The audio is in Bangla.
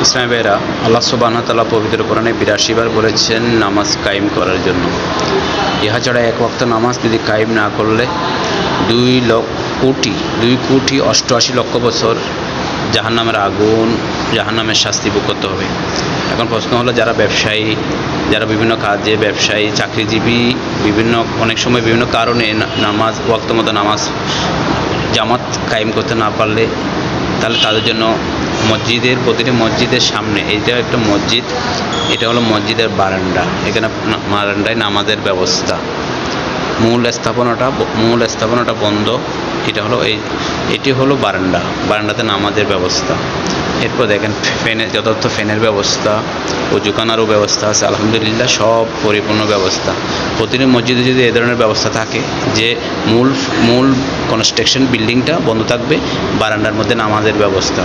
ইসলামী ভাইরা, আল্লাহ সুবহানাহু ওয়া তাআলা পবিত্র কোরআনে ৮২ বার বলেছেন নামাজ কায়েম করার জন্য। ইহা ছাড়া এক ওয়াক্ত নামাজ যদি কায়েম না করলে 2,88,00,০০০ বছর জাহান্নামের আগুন, জাহান্নামের শাস্তি ভোগ করতে হবে। এখন প্রশ্ন হলো, যারা ব্যবসায়ী, যারা বিভিন্ন কাজে ব্যবসায়ী, চাকরিজীবী, অনেক সময় বিভিন্ন কারণে নামাজ ওয়াক্ত মতো নামাজ জামাত কায়েম করতে না পারলে, তাহলে তাদের জন্য প্রতিটি মসজিদের সামনে, এইটা একটা মসজিদ, এটা হলো মসজিদের বারান্দা, এখানে বারান্দায় নামাজের ব্যবস্থা। মূল স্থাপনাটা বন্ধ, এটি হলো বারান্দাতে নামাজের ব্যবস্থা। এরপর দেখেন যথার্থ ফ্যানের ব্যবস্থা, ওযুখানারও ব্যবস্থা আছে, আলহামদুলিল্লাহ সব পরিপূর্ণ ব্যবস্থা। প্রতিটি মসজিদে যদি এ ধরনের ব্যবস্থা থাকে যে মূল কনস্ট্রাকশন বিল্ডিংটা বন্ধ থাকবে, বারান্দার মধ্যে নামাজের ব্যবস্থা।